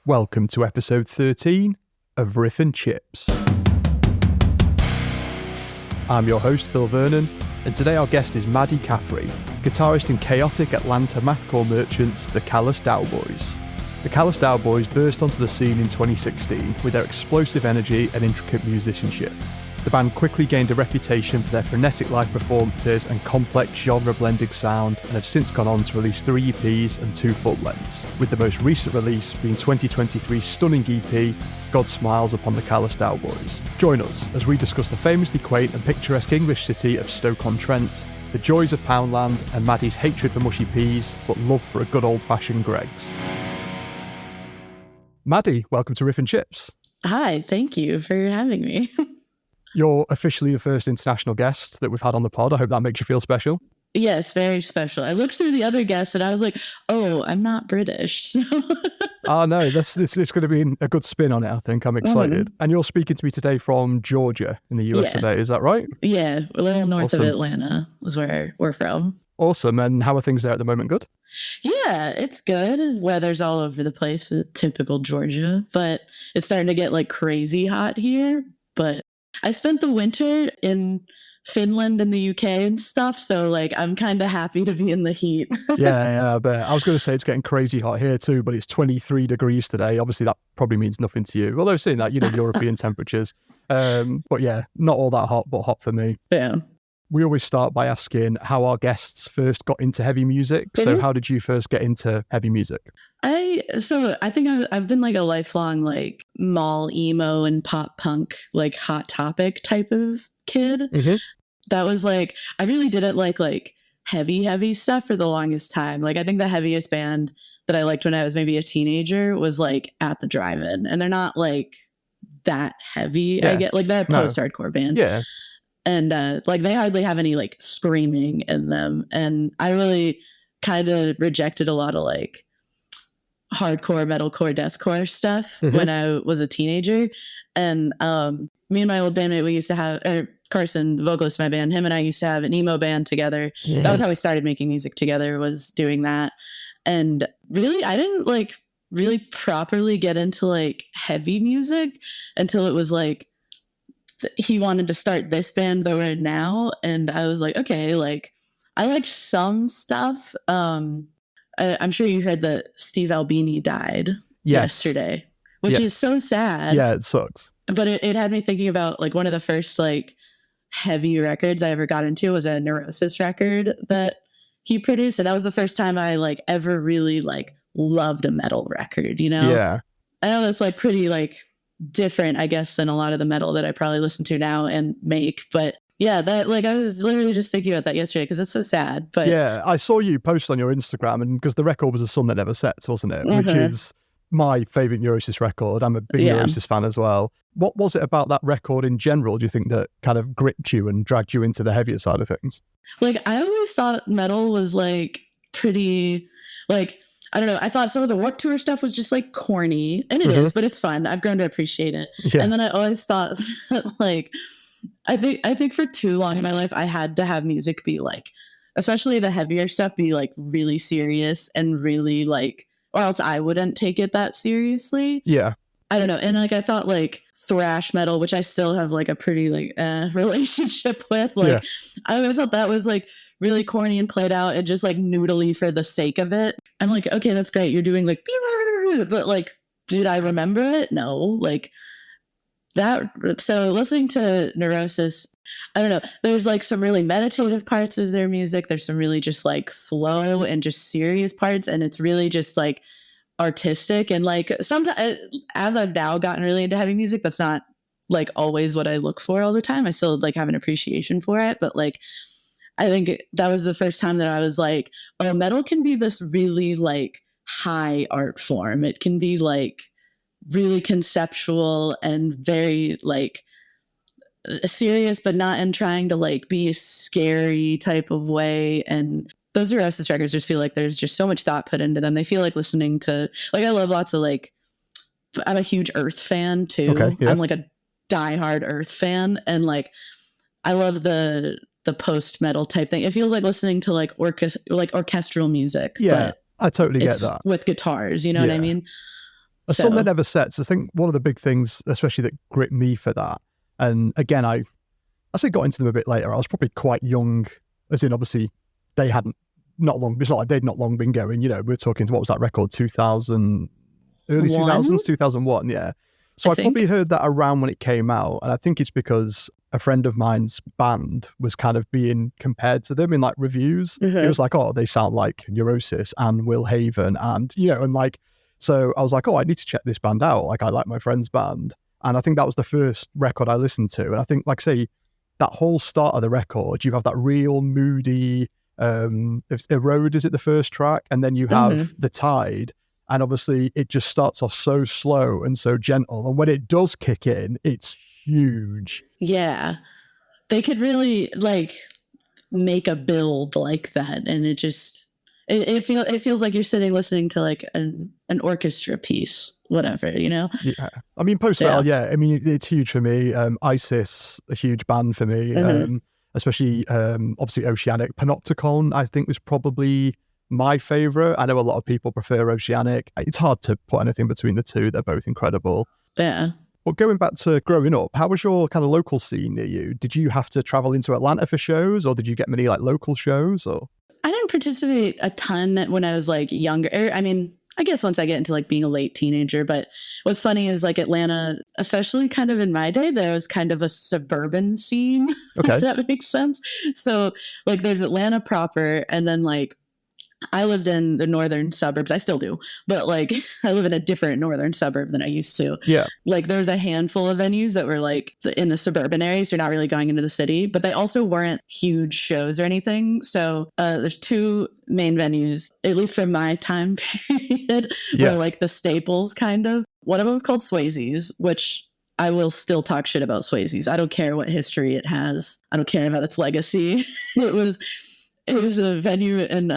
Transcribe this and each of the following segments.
Welcome to episode 13 of Riff and Chips. I'm your host, Phil Vernon, and today our guest is Maddie Caffrey, guitarist in chaotic Atlanta mathcore merchants, the Callous Daoboys. The Callous Daoboys burst onto the scene in 2016 with their explosive energy and intricate musicianship. The band quickly gained a reputation for their frenetic live performances and complex genre-blending sound, and have since gone on to release 3 EPs and 2 full lengths, with the most recent release being 2023's stunning EP, God Smiles Upon the Callous Daoboys. Join us as we discuss the famously quaint and picturesque English city of Stoke-on-Trent, the joys of Poundland and Maddie's hatred for mushy peas, but love for a good old-fashioned Greggs. Maddie, welcome to Riff and Chips. Hi, thank you for having me. You're officially the first international guest that we've had on the pod. I hope that makes you feel special. Yes, very special. I looked through the other guests and I was like, oh, I'm not British. Oh, no, it's going to be a good spin on it, I think. I'm excited. And you're speaking to me today from Georgia in the US today, is that right? Yeah, a little north of Atlanta is where we're from. Awesome. And how are things there at the moment? Good? Yeah, it's good. Weather's all over the place for typical Georgia, but it's starting to get like crazy hot here. But I spent the winter in Finland and the UK and stuff, so like I'm kind of happy to be in the heat. Yeah, I bet. I was going to say it's getting crazy hot here too, but it's 23 degrees today. Obviously, that probably means nothing to you. Although seeing that, European temperatures. But yeah, not all that hot, but hot for me. Yeah. We always start by asking how our guests first got into heavy music. Mm-hmm. So how did you first get into heavy music? I think I've been like a lifelong like mall emo and pop punk like Hot Topic type of kid. Mm-hmm. That was like, I really didn't like heavy stuff for the longest time. Like I think the heaviest band that I liked when I was maybe a teenager was like At the Drive-In, and they're not like that heavy. Yeah. I get like they're a post-hardcore band. Yeah. And like they hardly have any like screaming in them. And I really kind of rejected a lot of like hardcore, metalcore, deathcore stuff when I was a teenager. And me and my old bandmate, we used to have, Carson, the vocalist of my band, him and I used to have an emo band together. Yeah. That was how we started making music together, was doing that. And really, I didn't like really properly get into like heavy music until it was like, he wanted to start this band that we're in now, and I was like, okay, like I like some stuff. I'm sure you heard that Steve Albini died yesterday, which is so sad. Yeah, it sucks. But it had me thinking about like one of the first like heavy records I ever got into was a Neurosis record that he produced, and that was the first time I like ever really like loved a metal record. Yeah, I know that's like pretty like different, I guess, than a lot of the metal that I probably listen to now and make. But yeah, that like I was literally just thinking about that yesterday because it's so sad. But yeah, I saw you post on your Instagram, and because the record was A Sun That Never Sets, wasn't it? Which is my favorite Neurosis record. I'm a big Neurosis fan as well. What was it about that record in general, do you think, that kind of gripped you and dragged you into the heavier side of things? Like I always thought metal was like pretty like, I don't know. I thought some of the Warped Tour stuff was just like corny, and it is, but it's fun. I've grown to appreciate it. Yeah. And then I always thought that, like, I think for too long in my life, I had to have music be like, especially the heavier stuff, be like really serious and really like, or else I wouldn't take it that seriously. Yeah. I don't know. And like, I thought like thrash metal, which I still have like a pretty like relationship with. Like, I always thought that was like really corny and played out and just like noodly for the sake of it. I'm like, okay, that's great. You're doing like, but like, did I remember it? No, like that. So listening to Neurosis, I don't know. There's like some really meditative parts of their music. There's some really just like slow and just serious parts. And it's really just like artistic. And like sometimes as I've now gotten really into heavy music, that's not like always what I look for all the time. I still like have an appreciation for it. But like, I think that was the first time that I was like, oh, metal can be this really like high art form. It can be like really conceptual and very like serious, but not in trying to like be a scary type of way. And those Neurosis records just feel like there's just so much thought put into them. They feel like listening to, like, I love lots of like, I'm a huge Earth fan too. Okay, yeah. I'm like a diehard Earth fan, and like I love the post metal type thing. It feels like listening to like orchestral music. Yeah, I totally get that. With guitars, you know what I mean? A sun that never sets. I think one of the big things, especially that gripped me for that, and again, I say got into them a bit later. I was probably quite young, as in obviously they hadn't not long. It's not like they'd not long been going. You know, we're talking. What was that record? 2000, early 2000s, 2001. Yeah. So I probably heard that around when it came out, and I think it's because a friend of mine's band was kind of being compared to them in like reviews. It was like, oh, they sound like Neurosis and Will Haven, and you know, and like, so I was like, oh, I need to check this band out. Like, I like my friend's band, and I think that was the first record I listened to. And I think, like, say, that whole start of the record, you have that real moody. Erode is it the first track, and then you have The Tide. And obviously, it just starts off so slow and so gentle. And when it does kick in, it's huge. Yeah. They could really, like, make a build like that. And it just, it feels like you're sitting listening to, like, an orchestra piece, whatever, you know? Yeah. I mean, post-metal, yeah. I mean, it's huge for me. Isis, a huge band for me. Especially, obviously, Oceanic. Panopticon, I think, was probably my favourite. I know a lot of people prefer Oceanic. It's hard to put anything between the two. They're both incredible. Yeah. Well, going back to growing up, how was your kind of local scene near you? Did you have to travel into Atlanta for shows, or did you get many like local shows? Or I didn't participate a ton when I was like younger. I mean, I guess once I get into like being a late teenager, but what's funny is like Atlanta, especially kind of in my day, there was kind of a suburban scene, if that makes sense. So like there's Atlanta proper, and then like I lived in the northern suburbs. I still do, but like I live in a different northern suburb than I used to. Yeah. Like there's a handful of venues that were like in the suburban areas. You're not really going into the city, but they also weren't huge shows or anything. So there's two main venues, at least for my time period, were like the staples kind of. One of them was called Swayze's, which I will still talk shit about Swayze's. I don't care what history it has. I don't care about its legacy. It was a venue in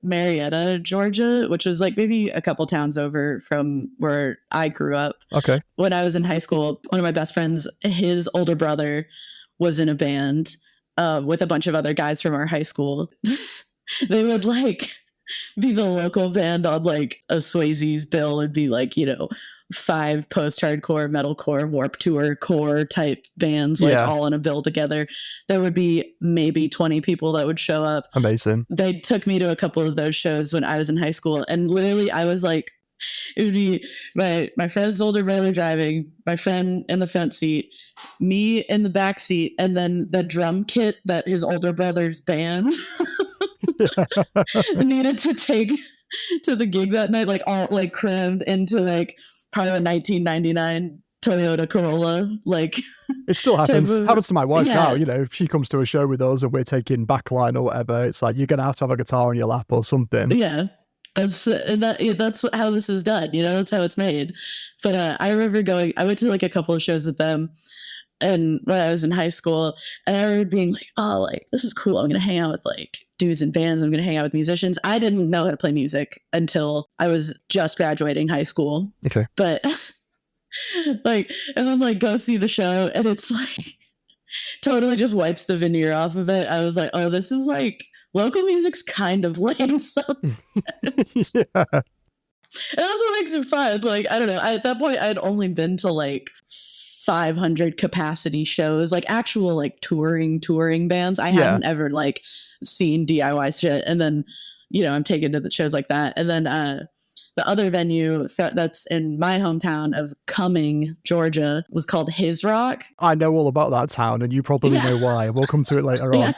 Marietta, Georgia, which was like maybe a couple towns over from where I grew up. Okay. When I was in high school, one of my best friends, his older brother was in a band with a bunch of other guys from our high school. They would like be the local band on like a Swayze's bill and be like, you know, 5 post-hardcore, metalcore, Warped Tour core type bands, like all in a bill together. There would be maybe 20 people that would show up. Amazing. They took me to a couple of those shows when I was in high school, and literally I was like, it would be my friend's older brother driving, my friend in the front seat, me in the back seat, and then the drum kit that his older brother's band needed to take to the gig that night, like all like crammed into like probably a 1999 Toyota Corolla. Like it still happens to my wife now. You know, if she comes to a show with us and we're taking backline or whatever, it's like you're gonna have to have a guitar on your lap or something. That's how this is done, you know. That's how it's made. But I remember I went to like a couple of shows with them, and when I was in high school, and I remember being like, oh, like this is cool, I'm gonna hang out with like dudes in bands, I'm gonna hang out with musicians. I didn't know how to play music until I was just graduating high school. Okay. But like, and then like go see the show, and it's like totally just wipes the veneer off of it. I was like, oh, this is like local music's kind of lame sometimes. And that's what makes it fun. Like, I don't know, at that point I'd only been to like 500 capacity shows, like actual like touring bands. I hadn't ever like seen DIY shit, and then you know I'm taken to the shows like that. And then the other venue that's in my hometown of Cumming, Georgia, was called His Rock. I know all about that town, and you probably know why. We'll come to it later on.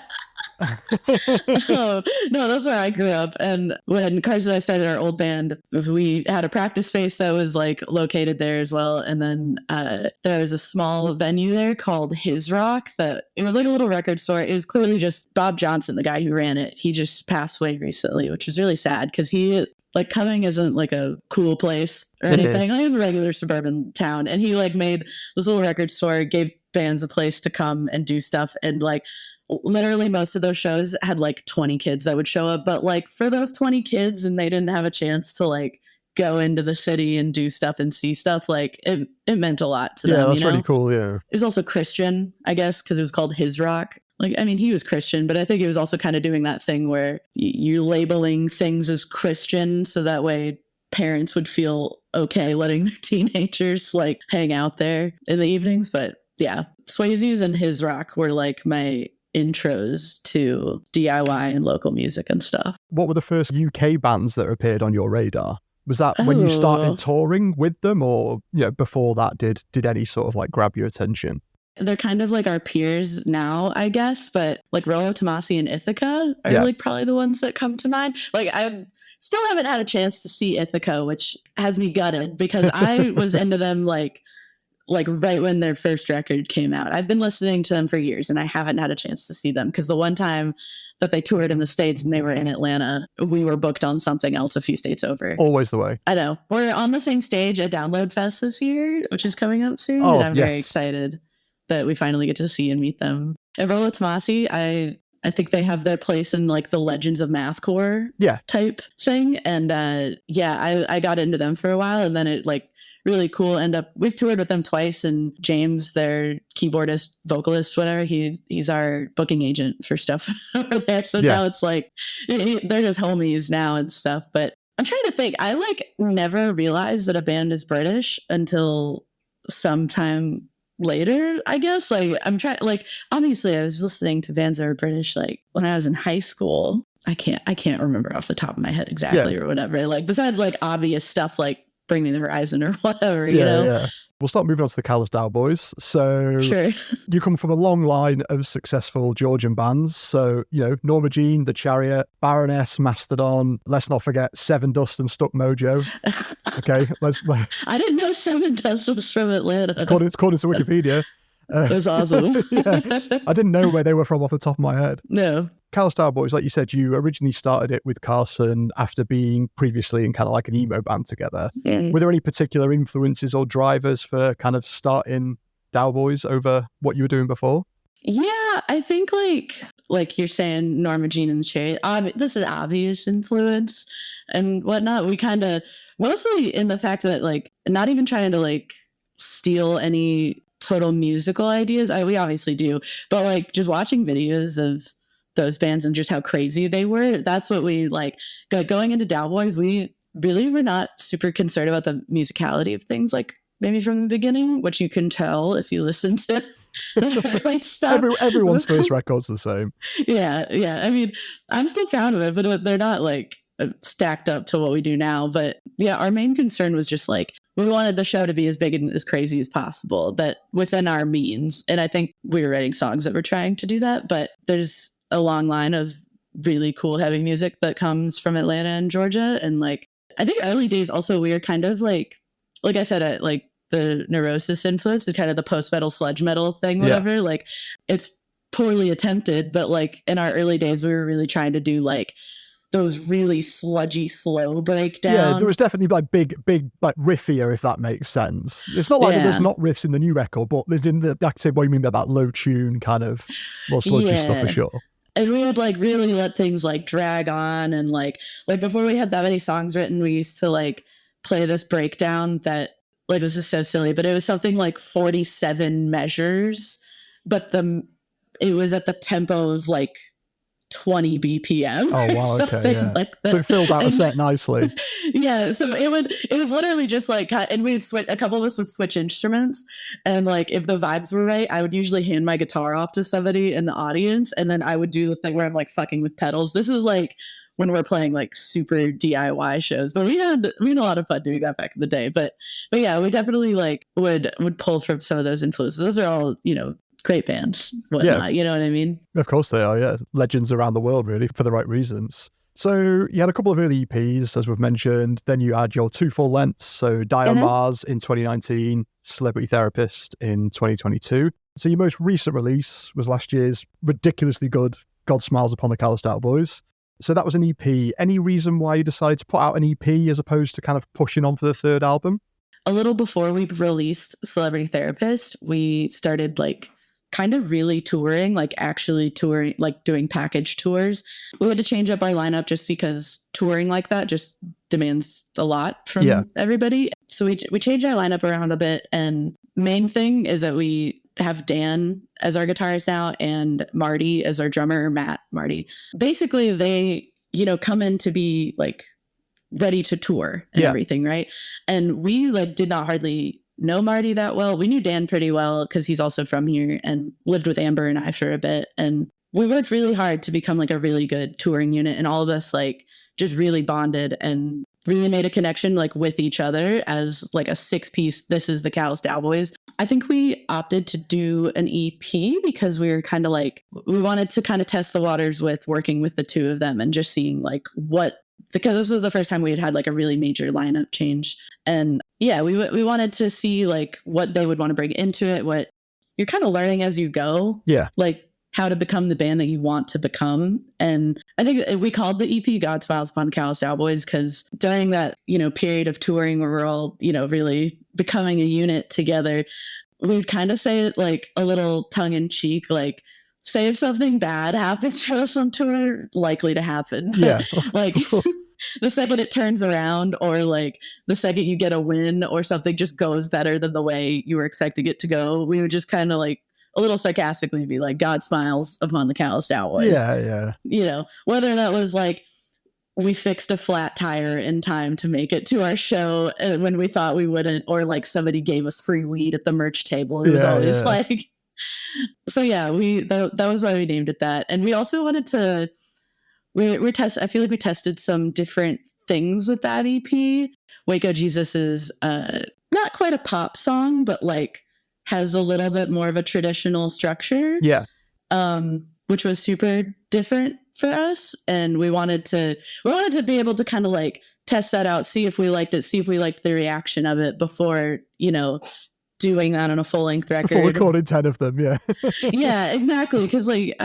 Oh, no, that's where I grew up. And when Carson and I started our old band, we had a practice space that was like located there as well. And then there was a small venue there called His Rock that it was like a little record store. It was clearly just Bob Johnson, the guy who ran it. He just passed away recently, which was really sad because he like Cumming isn't like a cool place or anything. Like, it's a regular suburban town. And he like made this little record store, gave bands a place to come and do stuff. And like literally most of those shows had like 20 kids that would show up. But like for those 20 kids, and they didn't have a chance to like go into the city and do stuff and see stuff, like it meant a lot to them. Yeah, that's you know? really cool. Yeah. It was also Christian, I guess, because it was called His Rock. Like, I mean, he was Christian, but I think he was also kind of doing that thing where you're labeling things as Christian, so that way parents would feel okay letting their teenagers like hang out there in the evenings. But yeah, Swayze's and his rock were like my intros to DIY and local music and stuff. What were the first UK bands that appeared on your radar? Was that when you started touring with them, or before that, did any sort of like grab your attention? They're kind of like our peers now, I guess, but like Rollo Tomasi and Ithaca are like probably the ones that come to mind. Like I still haven't had a chance to see Ithaca, which has me gutted because I was into them like right when their first record came out. I've been listening to them for years and I haven't had a chance to see them because the one time that they toured in the States and they were in Atlanta, we were booked on something else a few states over. Always the way. I know. We're on the same stage at Download Fest this year, which is coming up soon. And I'm very excited that we finally get to see and meet them. And Rollo Tomasi, I think they have their place in like the Legends of Mathcore type thing. And I got into them for a while and then it like really cool. We've toured with them twice and James, their keyboardist, vocalist, whatever, he's our booking agent for stuff over there. So now it's like, they're just homies now and stuff. But I'm trying to think, I like never realized that a band is British until sometime later, I guess. Like I'm trying, like obviously I was listening to bands that are British like when I was in high school. I can't remember off the top of my head exactly or whatever. Like besides like obvious stuff like Bring Me the Horizon or whatever, you know? Yeah. We'll start moving on to the Callous Daoboys. So you come from a long line of successful Georgian bands. So, Norma Jean, The Chariot, Baroness, Mastodon. Let's not forget Seven Dust and Stuck Mojo. Okay, I didn't know Seven Dust was from Atlanta. According to Wikipedia. That's awesome. I didn't know where they were from off the top of my head. No. Callous Daoboys, like you said, you originally started it with Carson after being previously in kind of like an emo band together. Yeah. Were there any particular influences or drivers for kind of starting Daoboys over what you were doing before? Yeah, I think like you're saying, Norma Jean and the Chariot, this is obvious influence and whatnot. We kind of, mostly in the fact that like, not even trying to like steal any total musical ideas. We obviously do, but like just watching videos of those bands and just how crazy they were. That's what we like going into Daoboys. We really were not super concerned about the musicality of things, like maybe from the beginning, which you can tell if you listen to like stuff. Everyone's first record's the same. Yeah. I mean, I'm still proud of it, but they're not like stacked up to what we do now. But yeah, our main concern was just like we wanted the show to be as big and as crazy as possible, but within our means. And I think we were writing songs that were trying to do that. But there's a long line of really cool heavy music that comes from Atlanta and Georgia. And like, I think early days also we were kind of like I said, like the Neurosis influence, the kind of the post-metal sludge metal thing, whatever. Like it's poorly attempted, but like in our early days, we were really trying to do like those really sludgy, slow breakdown. Yeah, there was definitely like big, like riffier, if that makes sense. It's not like there's not riffs in the new record, but there's in the, I can say what you mean by that low tune kind of more sludgy stuff for sure. And we would like really let things like drag on. And like before we had that many songs written, we used to like play this breakdown that like, this is so silly, but it was something like 47 measures, but it was at the tempo of like 20 BPM. Oh wow, okay, yeah. Like so it filled out a set nicely. Yeah, so it was literally just like, and we'd switch, a couple of us would switch instruments, and like if the vibes were right, I would usually hand my guitar off to somebody in the audience, and then I would do the thing where I'm like fucking with pedals. This is like when we're playing like super DIY shows, but we had a lot of fun doing that back in the day. But yeah, we definitely like would pull from some of those influences. Those are all, great bands, whatnot, you know what I mean? Of course they are, yeah. Legends around the world, really, for the right reasons. So you had a couple of early EPs, as we've mentioned. Then you had your 2 full lengths, so Die on Mars in 2019, Celebrity Therapist in 2022. So your most recent release was last year's ridiculously good God Smiles Upon the Callous Daoboys. So that was an EP. Any reason why you decided to put out an EP as opposed to kind of pushing on for the third album? A little before we released Celebrity Therapist, we started like kind of really touring, like actually touring, like doing package tours. We had to change up our lineup just because touring like that just demands a lot from everybody. So we changed our lineup around a bit. And main thing is that we have Dan as our guitarist now and Marty as our drummer, Marty. Basically, they, come in to be like ready to tour and everything, right? And we like did not hardly know Marty that well. We knew Dan pretty well because he's also from here and lived with Amber and I for a bit. And we worked really hard to become like a really good touring unit, and all of us like just really bonded and really made a connection like with each other as like a 6-piece. This is the Callous Daoboys. I think we opted to do an EP because we were kind of like, we wanted to kind of test the waters with working with the two of them and just seeing like what, because this was the first time we had like a really major lineup change. And yeah, we wanted to see like what they would want to bring into it, what you're kind of learning as you go. Yeah. Like how to become the band that you want to become. And I think we called the EP God Smiles Upon the Callous Daoboys because during that, period of touring where we're all, really becoming a unit together, we'd kind of say it like a little tongue in cheek, like, say if something bad happens to us on tour, likely to happen. Yeah. Like the second it turns around, or like the second you get a win or something just goes better than the way you were expecting it to go, we would just kind of like a little sarcastically be like, God smiles upon the Callous Daoboys. Yeah. Whether that was like we fixed a flat tire in time to make it to our show when we thought we wouldn't, or like somebody gave us free weed at the merch table. It was always like, so yeah, that was why we named it that. And we also wanted to, I feel like we tested some different things with that EP. Waco Jesus is not quite a pop song, but like has a little bit more of a traditional structure. Yeah. Which was super different for us. And we wanted to be able to kind of like test that out, see if we liked it, see if we liked the reaction of it before, doing that on a full-length record. Full recorded 10 of them, yeah. Yeah, exactly. Because like,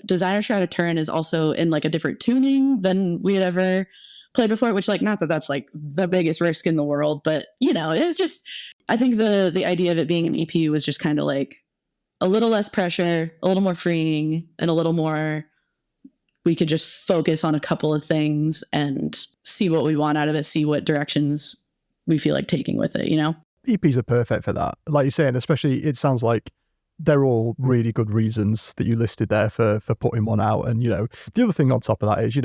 Desire Shroud of Turin is also in like a different tuning than we had ever played before, which like, not that that's like the biggest risk in the world, but it's just, I think the idea of it being an EP was just kind of like a little less pressure, a little more freeing, and a little more, we could just focus on a couple of things and see what we want out of it, see what directions we feel like taking with it, EPs are perfect for that. Like you're saying, especially it sounds like they're all really good reasons that you listed there for putting one out. And, the other thing on top of that is,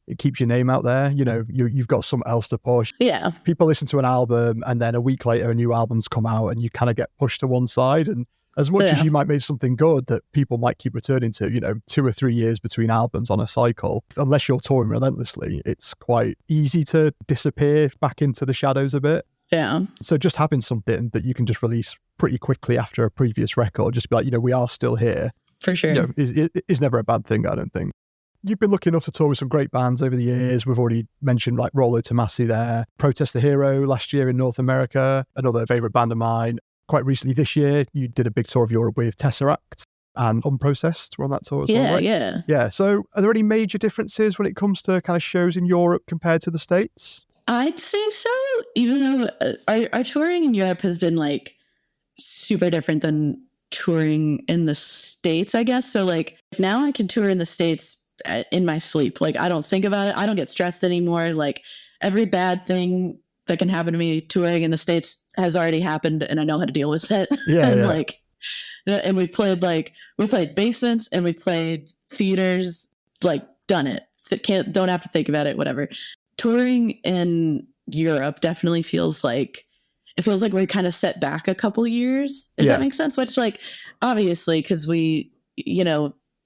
it keeps your name out there. You've got something else to push. Yeah. People listen to an album and then a week later a new album's come out and you kind of get pushed to one side. And as much as you might make something good that people might keep returning to, 2 or 3 years between albums on a cycle, unless you're touring relentlessly, it's quite easy to disappear back into the shadows a bit. Yeah. So just having something that you can just release pretty quickly after a previous record, just be like, we are still here. For sure. Is never a bad thing, I don't think. You've been lucky enough to tour with some great bands over the years. We've already mentioned like Rollo Tomasi there, Protest the Hero last year in North America, another favourite band of mine. Quite recently this year, you did a big tour of Europe with Tesseract and Unprocessed were on that tour as well, right? Yeah. Yeah. So are there any major differences when it comes to kind of shows in Europe compared to the States? I'd say so, even though our touring in Europe has been like super different than touring in the States, I guess. So like now I can tour in the States in my sleep. Like I don't think about it. I don't get stressed anymore. Like every bad thing that can happen to me touring in the States has already happened and I know how to deal with it. Yeah. And yeah. like, and we played basements and we played theaters, like done it. Don't have to think about it, whatever. Touring in Europe definitely feels like we're kind of set back a couple years, if that makes sense. Which like, obviously, because we,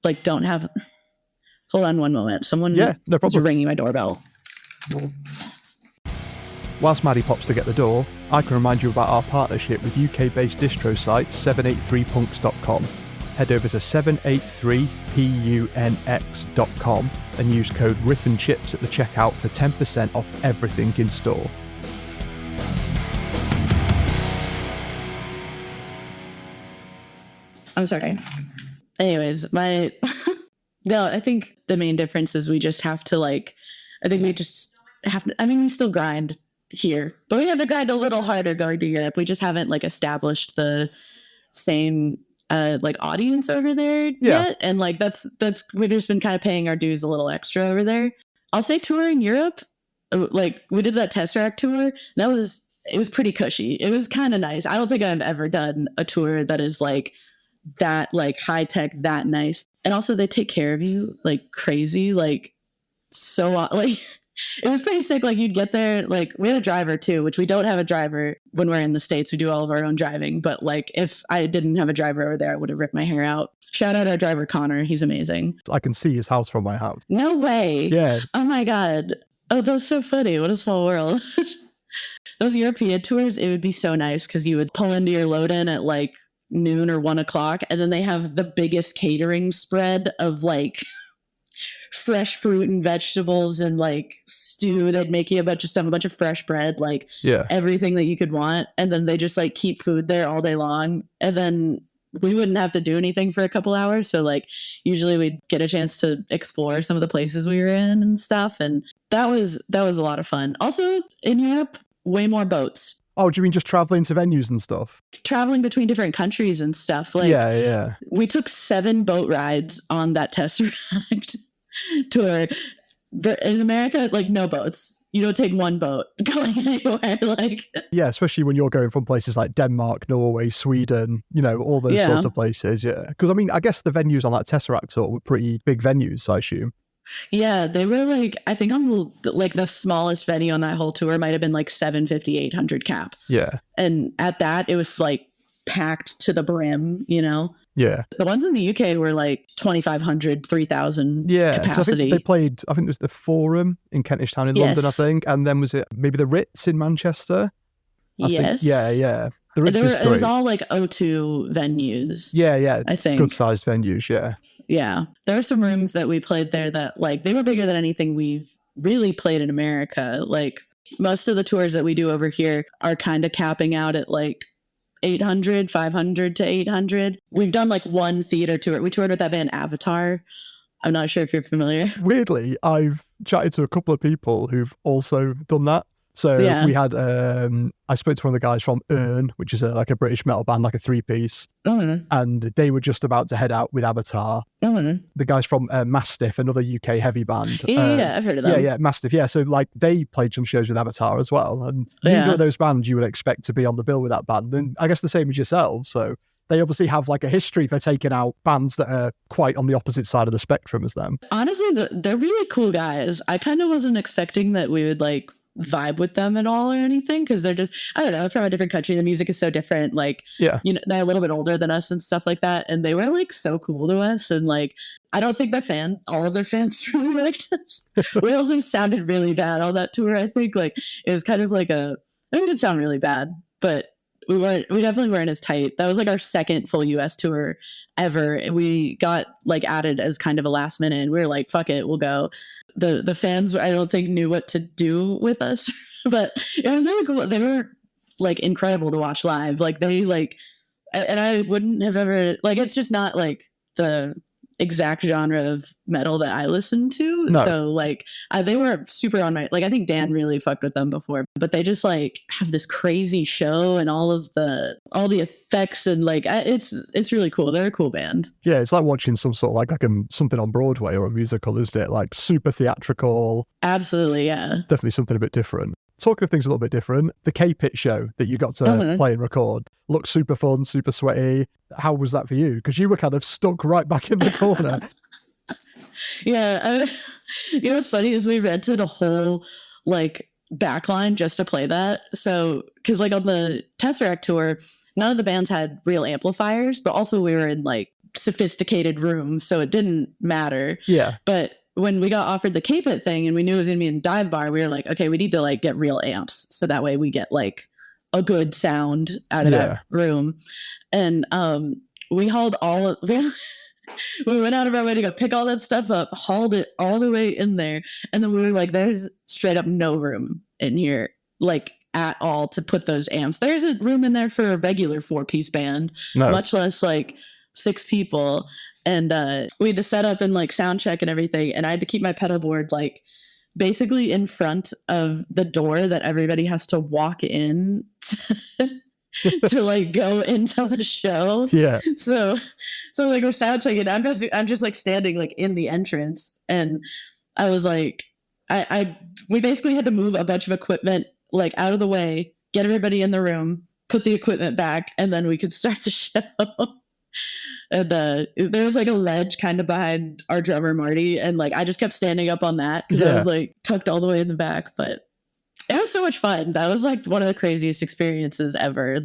like don't have, hold on one moment. Someone is ringing my doorbell. Whilst Maddie pops to get the door, I can remind you about our partnership with UK-based distro site 783punks.com. Head over to 783punx.com and use code RIFFandCHIPS at the checkout for 10% off everything in store. I'm sorry. Anyways, no, I think the main difference is we just have to we still grind here, but we have to grind a little harder going to Europe. We just haven't established the same audience over there yet. And that's we've just been kind of paying our dues a little extra over there. I'll say touring Europe, we did that Tesseract tour. It was pretty cushy. It was kind of nice. I don't think I've ever done a tour that is that high tech, that nice. And also they take care of you like crazy, so It was pretty sick. Like you'd get there, like we had a driver too, which we don't have a driver when we're in the States. We do all of our own driving. But like if I didn't have a driver over there, I would have ripped my hair out. Shout out our driver, Connor. He's amazing. I can see his house from my house. No way. Yeah. Oh my God. Oh, that's so funny. What a small world. Those European tours, it would be so nice because you would pull into your load in at like noon or 1 o'clock. And then they have the biggest catering spread of like fresh fruit and vegetables and like stew. They'd make you a bunch of stuff, a bunch of fresh bread, like everything that you could want. And then they just like keep food there all day long. And then we wouldn't have to do anything for a couple hours. So like usually we'd get a chance to explore some of the places we were in and stuff. And that was a lot of fun. Also in Europe, way more boats. Oh, do you mean just traveling to venues and stuff? Traveling between different countries and stuff. Like, yeah. We took 7 boat rides on that Tesseract tour. In America, like no boats. You don't take one boat going anywhere. Like, yeah, especially when you're going from places like Denmark, Norway, Sweden, you know, all those sorts of places. Yeah, because I mean, I guess the venues on that Tesseract tour were pretty big venues, I assume. Yeah, they were like, I think on like the smallest venue on that whole tour might have been like 750, 800 cap. Yeah. And at that, it was like packed to the brim, you know? Yeah. The ones in the UK were like 2,500, 3,000 capacity. I think they played, I think it was the Forum in Kentish Town in London, I think. And then was it maybe the Ritz in Manchester? Yes. Yeah. The Ritz is great. It was all like O2 venues. Yeah. I think. Good sized venues, yeah. Yeah. There are some rooms that we played there that like, they were bigger than anything we've really played in America. Like most of the tours that we do over here are kind of capping out at like 800, 500 to 800. We've done like one theater tour. We toured with that band Avatar. I'm not sure if you're familiar. Weirdly, I've chatted to a couple of people who've also done that. So we had, I spoke to one of the guys from Urn, which is like a British metal band, like a 3-piece. And they were just about to head out with Avatar. The guys from Mastiff, another UK heavy band. Yeah, I've heard of them. Yeah, Mastiff. Yeah, so like they played some shows with Avatar as well. And neither of those bands you would expect to be on the bill with that band. And I guess the same as yourselves. So they obviously have like a history for taking out bands that are quite on the opposite side of the spectrum as them. Honestly, they're really cool guys. I kind of wasn't expecting that we would like vibe with them at all or anything, because they're just, I don't know, from a different country. The music is so different. Like, you know, they're a little bit older than us and stuff like that. And they were like so cool to us. And like, I don't think all of their fans really liked us. We also sounded really bad on that tour. I think like it was kind of like it did sound really bad, but we definitely weren't as tight. That was like our second full US tour ever. We got like added as kind of a last minute and we were like, fuck it, we'll go. The fans, I don't think, knew what to do with us, but it was really cool. They were like incredible to watch live. Like they like, and I wouldn't have ever, like, it's just not like the exact genre of metal that I listen to. No. So like they were super on my, like, I think Dan really fucked with them before, but they just like have this crazy show and all the effects and like it's really cool. They're a cool band. Yeah, it's like watching some sort of like something on Broadway or a musical, isn't it? Like super theatrical. Absolutely, yeah. Definitely something a bit different. Talking of things a little bit different, the K-Pit show that you got to play and record looked super fun, super sweaty. How was that for you? Because you were kind of stuck right back in the corner. Yeah. You know what's funny is we rented a whole like backline just to play that. So, because like on the Tesseract tour, none of the bands had real amplifiers, but also we were in like sophisticated rooms, so it didn't matter. Yeah. But when we got offered the K-Pit thing and we knew it was going to be in dive bar, we were like, okay, we need to like get real amps. So that way we get like a good sound out of that room. And we hauled we went out of our way to go pick all that stuff up, hauled it all the way in there. And then we were like, there's straight up no room in here, like at all, to put those amps. There's a room in there for a regular 4-piece band, much less like 6 people. And we had to set up and like sound check and everything. And I had to keep my pedal board like basically in front of the door that everybody has to walk in to like go into the show. Yeah. So like we're sound checking. I'm just like standing like in the entrance. And I was like, we basically had to move a bunch of equipment like out of the way, get everybody in the room, put the equipment back, and then we could start the show. And there was like a ledge kind of behind our drummer Marty, and like I just kept standing up on that because I was like tucked all the way in the back. But it was so much fun. That was like one of the craziest experiences ever.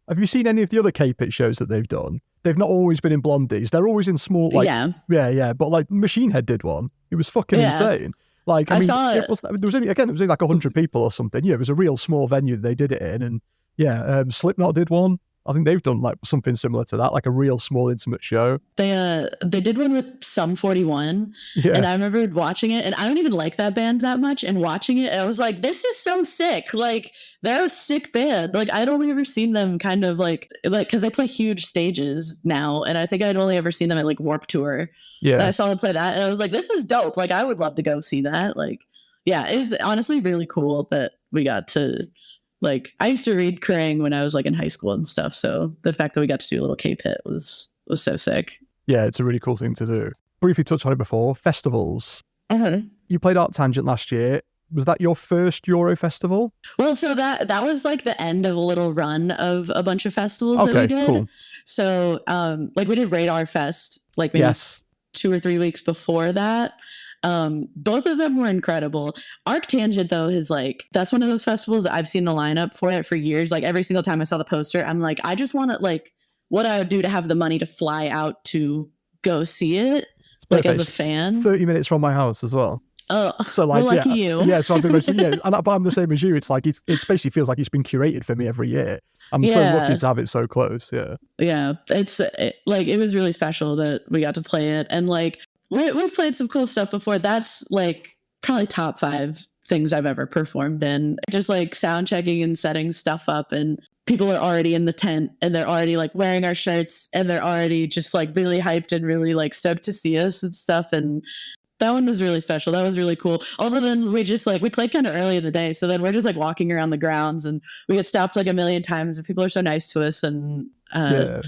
Have you seen any of the other K-Pit shows that they've done? They've not always been in Blondies. They're always in small, like, yeah. But like Machine Head did one. It was fucking insane. Like, I mean, saw it. There was only like 100 people or something. Yeah, it was a real small venue that they did it in. And Slipknot did one. I think they've done like something similar to that, like a real small intimate show. They did one with Sum 41, and I remember watching it, and I don't even like that band that much, and watching it, I was like, this is so sick. Like, they're a sick band. Like, I'd only ever seen them kind of like because they play huge stages now, and I think I'd only ever seen them at like Warped Tour. Yeah. And I saw them play that, and I was like, this is dope. Like, I would love to go see that. Like, yeah, it's honestly really cool that we got to. Like, I used to read Kerrang when I was like in high school and stuff. So the fact that we got to do a little K-Pit was so sick. Yeah, it's a really cool thing to do. Briefly touched on it before, festivals. You played Art Tangent last year. Was that your first Euro festival? Well, so that was like the end of a little run of a bunch of festivals that we did. Cool. So like we did Radar Fest like maybe 2 or 3 weeks before that. Both of them were incredible. Arctangent though is like, that's one of those festivals that I've seen the lineup for it for years. Like every single time I saw the poster, I'm like, I just want to like what I would do to have the money to fly out to go see it. Like as a fan. 30 minutes from my house as well. Oh, so like, well, lucky you. Yeah, so I've been but I'm the same as you. It's like it basically feels like it's been curated for me every year. I'm so lucky to have it so close. Yeah, it was really special that we got to play it, and like we've played some cool stuff before. That's like probably top 5 things I've ever performed in. Just like sound checking and setting stuff up, and people are already in the tent and they're already like wearing our shirts and they're already just like really hyped and really like stoked to see us and stuff. And that one was really special. That was really cool. Also, then we played kind of early in the day. So then we're just like walking around the grounds and we get stopped like a million times and people are so nice to us. And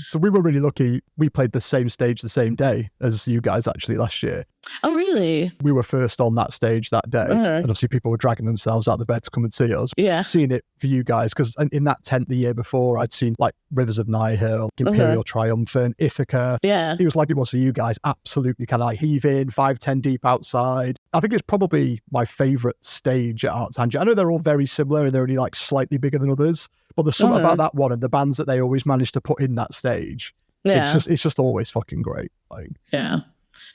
so we were really lucky. We played the same stage the same day as you guys actually last year. Oh, really? We were first on that stage that day. And obviously people were dragging themselves out of the bed to come and see us. Yeah. Seeing it for you guys, because in that tent the year before, I'd seen like Rivers of Nihil, Imperial Triumphant, Ithaca. Yeah. It was like it was for you guys, absolutely kind of like heaving, 5-10 deep outside. I think it's probably my favourite stage at Art Tangent. I know they're all very similar and they're only like slightly bigger than others, but there's something about that one and the bands that they always manage to put in that stage. Yeah. It's just always fucking great. Like, yeah.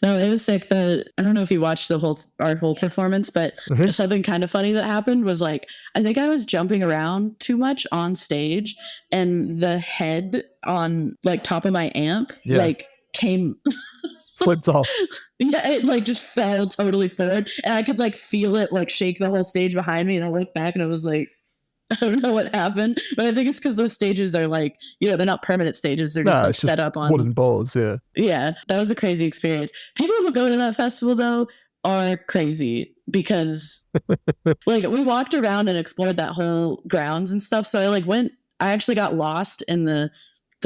No, it was sick. I don't know if you watched our whole performance, but something kind of funny that happened was like, I think I was jumping around too much on stage and the head on like top of my amp like came flipped off. Yeah, it like just fell totally forward and I could like feel it like shake the whole stage behind me and I looked back and I was like, I don't know what happened, but I think it's because those stages are like, they're not permanent stages. They're just like set up on wooden boards. Yeah. Yeah. That was a crazy experience. People who go to that festival though are crazy because like we walked around and explored that whole grounds and stuff. So I actually got lost in the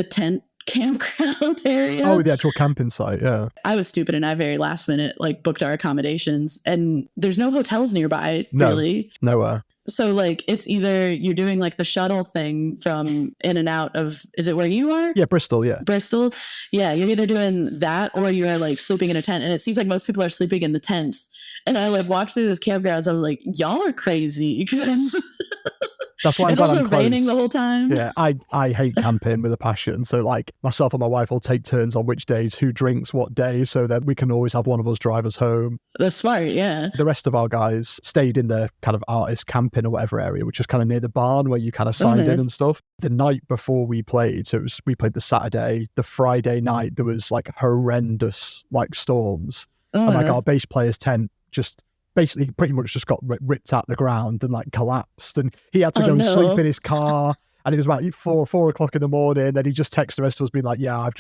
tent campground area. Oh, the actual camping site. Yeah. I was stupid and I very last minute like booked our accommodations and there's no hotels nearby really. Nowhere. So like it's either you're doing like the shuttle thing from in and out of, is it where you are? Yeah, Bristol. Yeah, Bristol. Yeah, you're either doing that or you're like sleeping in a tent, and it seems like most people are sleeping in the tents. And I like walked through those campgrounds. I was like, y'all are crazy because that's why I'm glad I'm close. Raining the whole time. Yeah, I hate camping with a passion. So like myself and my wife will take turns on which days, who drinks what day, so that we can always have one of us drive us home. That's smart, yeah. The rest of our guys stayed in the kind of artist camping or whatever area, which was kind of near the barn where you kind of signed in and stuff. The night before we played, we played the Saturday, the Friday night, there was like horrendous like storms. And like our bass player's tent just basically pretty much just got ripped out the ground and like collapsed, and he had to go and sleep in his car. And it was about 4 o'clock in the morning. Then he just texted the rest of us being like, yeah, I've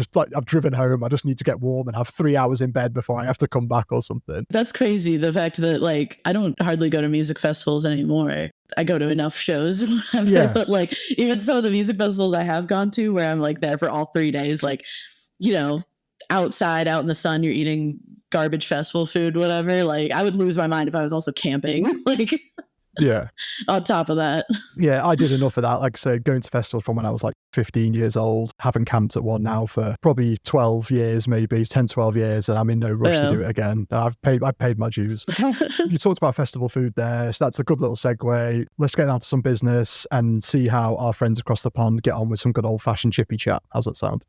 driven home. I just need to get warm and have 3 hours in bed before I have to come back or something. That's crazy. The fact that like, I don't hardly go to music festivals anymore. I go to enough shows. But like even some of the music festivals I have gone to where I'm like there for all 3 days, like, outside out in the sun, you're eating garbage festival food, whatever. Like I would lose my mind if I was also camping. Like Yeah. On top of that. Yeah, I did enough of that. Like I said, going to festivals from when I was like 15 years old, haven't camped at one now for probably 12 years, maybe 10, 12 years, and I'm in no rush to do it again. I've paid my dues. You talked about festival food there, so that's a good little segue. Let's get down to some business and see how our friends across the pond get on with some good old-fashioned chippy chat. How's that sound?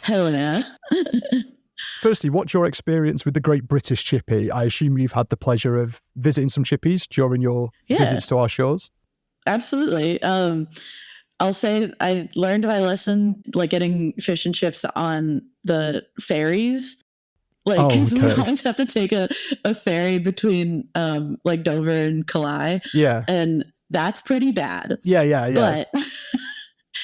Hell yeah. Firstly, what's your experience with the Great British Chippy? I assume you've had the pleasure of visiting some chippies during your visits to our shores. Absolutely. I'll say I learned by lesson, like getting fish and chips on the ferries. Like, because we always have to take a ferry between like Dover and Callous. Yeah. And that's pretty bad. Yeah. But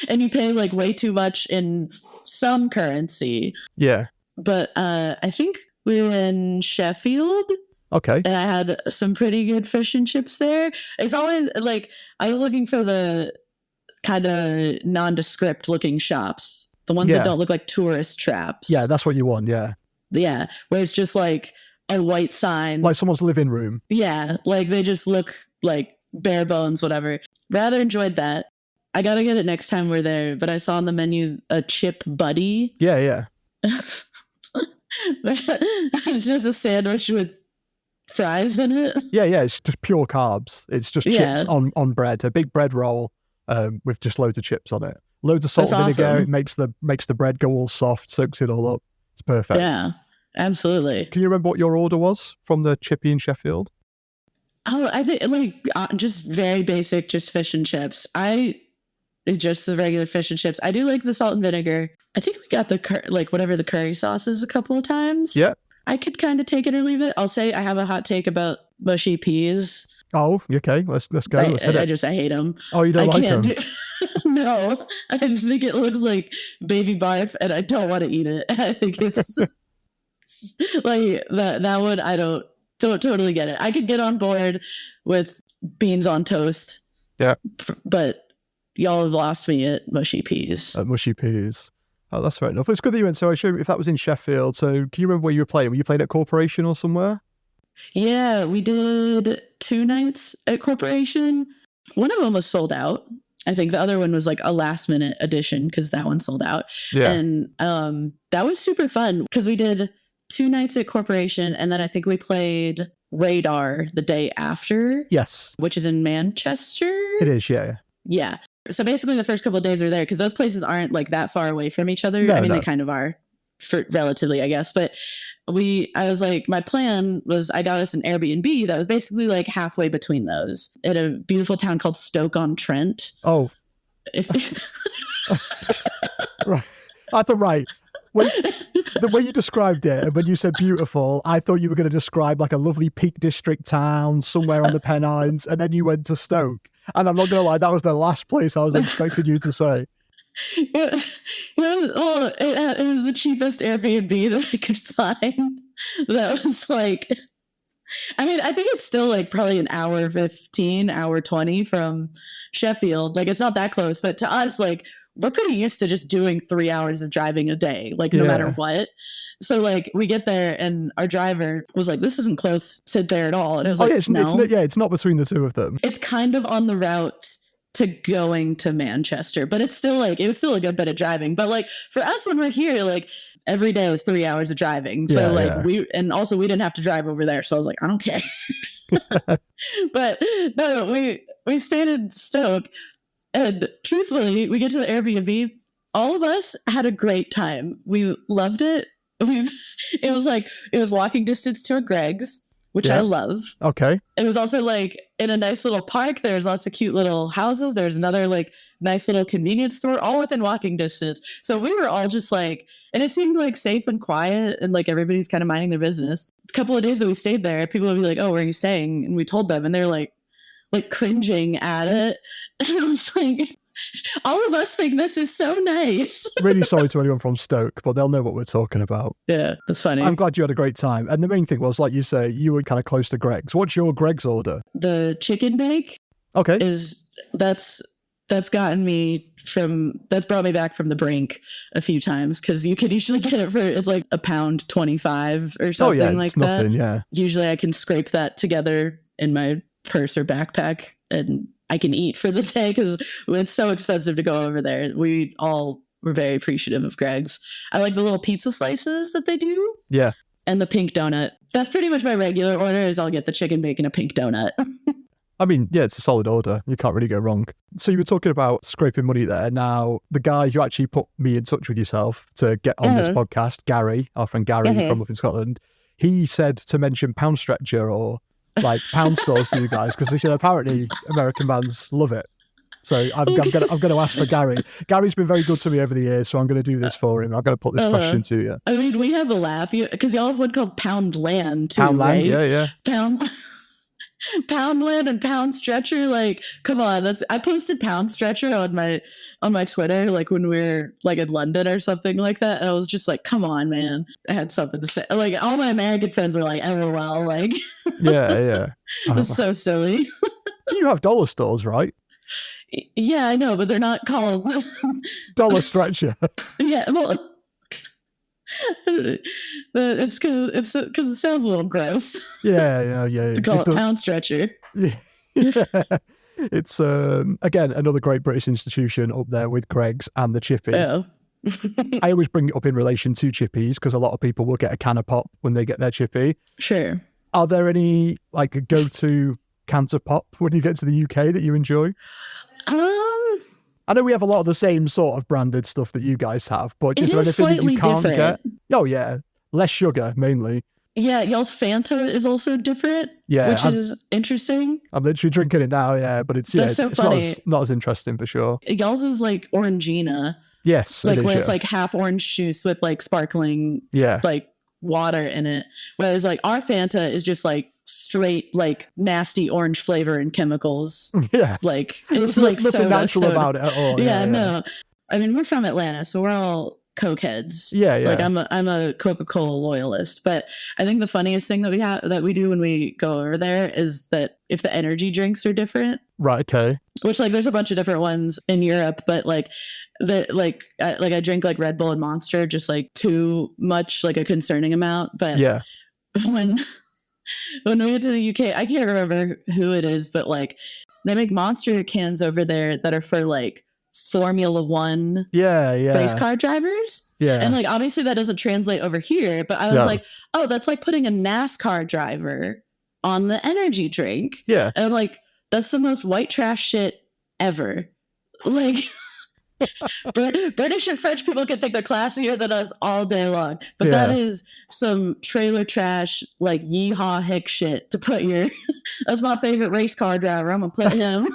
and you pay like way too much in some currency. Yeah. But I think we were in Sheffield. Okay. And I had some pretty good fish and chips there. It's always like I was looking for the kind of nondescript looking shops, the ones that don't look like tourist traps. Yeah, that's what you want. Yeah. Yeah, where it's just like a white sign, like someone's living room. Yeah, like they just look like bare bones, whatever. Rather enjoyed that. I gotta get it next time we're there. But I saw on the menu a chip buddy. Yeah. It's just a sandwich with fries in it. Yeah, it's just pure carbs. It's just chips on bread, a big bread roll with just loads of chips on it. Loads of salt and vinegar. Awesome. It makes the bread go all soft, soaks it all up. It's perfect. Yeah, absolutely. Can you remember what your order was from the chippy in Sheffield? Oh, I think like just very basic, just fish and chips. Just the regular fish and chips. I do like the salt and vinegar. I think we got the whatever the curry sauces a couple of times. Yeah. I could kind of take it or leave it. I'll say I have a hot take about mushy peas. Oh, okay. Let's go. I hate them. Oh, you don't like them? No, I think it looks like baby barf, and I don't want to eat it. I think it's like that one. I don't totally get it. I could get on board with beans on toast. Yeah, but y'all have lost me at mushy peas. Mushy peas. Oh, that's fair enough. It's good that you went. So I assume if that was in Sheffield. So can you remember where you were playing? Were you playing at Corporation or somewhere? Yeah, we did 2 nights at Corporation. One of them was sold out. I think the other one was like a last minute addition because that one sold out. Yeah. And that was super fun because we did 2 nights at Corporation and then I think we played Radar the day after. Yes. Which is in Manchester. It is, yeah. Yeah. So basically the first couple of days were there because those places aren't like that far away from each other. They kind of are for relatively, I guess. But I was like, my plan was I got us an Airbnb that was basically like halfway between those at a beautiful town called Stoke-on-Trent. Oh. Right. I thought, right. The way you described it, and when you said beautiful, I thought you were going to describe like a lovely Peak District town somewhere on the Pennines, and then you went to Stoke. And I'm not going to lie, that was the last place I was expecting you to say. It was the cheapest Airbnb that I could find. That was like, I mean, I think it's still like probably an hour 15, hour 20 from Sheffield. Like it's not that close, but to us, like we're pretty used to just doing 3 hours of driving a day, like no matter what. So like we get there and our driver was like, this isn't close to there at all. And it was it's not between the two of them. It's kind of on the route to going to Manchester, but it's still like, it was still a good bit of driving. But like for us when we're here, like every day was 3 hours of driving. So we didn't have to drive over there. So I was like, I don't care. But no, we stayed in Stoke and truthfully, we get to the Airbnb. All of us had a great time. We loved it. It was walking distance to a Greg's, which I love. Okay. It was also like in a nice little park. There's lots of cute little houses. There's another like nice little convenience store, all within walking distance. So we were all just like, and it seemed like safe and quiet and like everybody's kind of minding their business. A couple of days that we stayed there, people would be like, oh, where are you staying? And we told them and they're like cringing at it. And I was like, all of us think this is so nice. Really sorry to anyone from Stoke, but they'll know what we're talking about. Yeah, that's funny. I'm glad you had a great time. And the main thing was, like you say, you were kind of close to Greg's. What's your Greg's order? The chicken bake. Okay. That's that's brought me back from the brink a few times, because you could usually get it for, it's like £1.25 or something like that. Nothing, yeah. Usually I can scrape that together in my purse or backpack and I can eat for the day, because it's so expensive to go over there. We all were very appreciative of Greg's. I like the little pizza slices that they do. Yeah. And the pink donut. That's pretty much my regular order, is I'll get the chicken bacon, a pink donut. I mean, yeah, it's a solid order. You can't really go wrong. So you were talking about scraping money there. Now, the guy who actually put me in touch with yourself to get on this podcast, Gary, our friend Gary from up in Scotland, he said to mention Pound Stretcher or like pound stores to you guys, because he said apparently American bands love it. So I'm going to ask for Gary. Gary's been very good to me over the years, so I'm going to do this for him. I'm going to put this question to you. I mean, we have a laugh, because y'all have one called Poundland too, Poundland, right? yeah. Poundland and Pound Stretcher, like, come on. I posted Pound Stretcher on my Twitter, like when we were like in London or something like that, and I was just like, come on, man. I had something to say. Like, all my American friends were like, LOL, like, yeah. It's so silly. You have dollar stores, right? Yeah, I know, but they're not called Dollar Stretcher. Yeah, well, it's because it sounds a little gross. Yeah. To call it Pound Stretcher. Yeah. It's again another great British institution up there with Greg's and the Chippy. Oh. I always bring it up in relation to chippies, because a lot of people will get a can of pop when they get their chippy. Sure. Are there any like go-to cans of pop when you get to the UK that you enjoy? I know we have a lot of the same sort of branded stuff that you guys have, but is there anything that you can't get? Oh yeah, less sugar mainly. Yeah, y'all's Fanta is also different. Yeah, which is interesting. I'm literally drinking it now. Yeah, but it's so funny. Not as interesting for sure. Y'all's is like Orangina. Yes, like where it's like half orange juice with like sparkling, like water in it. Whereas like our Fanta is just like straight like nasty orange flavor and chemicals. Yeah, like it's like nothing natural about it at all. Yeah, no. I mean, we're from Atlanta, so we're all Coke heads. Yeah. Like I'm a Coca-Cola loyalist, but I think the funniest thing that we do when we go over there is that if the energy drinks are different. Right. Okay. Which like there's a bunch of different ones in Europe, but like I drink like Red Bull and Monster, just like too much, like a concerning amount. But yeah, when we went to the UK, I can't remember who it is, but like they make Monster cans over there that are for like Formula One race car drivers. Yeah. And like obviously that doesn't translate over here, but I was like, oh, that's like putting a NASCAR driver on the energy drink. Yeah. And I'm like, that's the most white trash shit ever. Like British and French people can think they're classier than us all day long, but that is some trailer trash, like yeehaw hick shit to put your that's my favorite race car driver. I'm gonna put him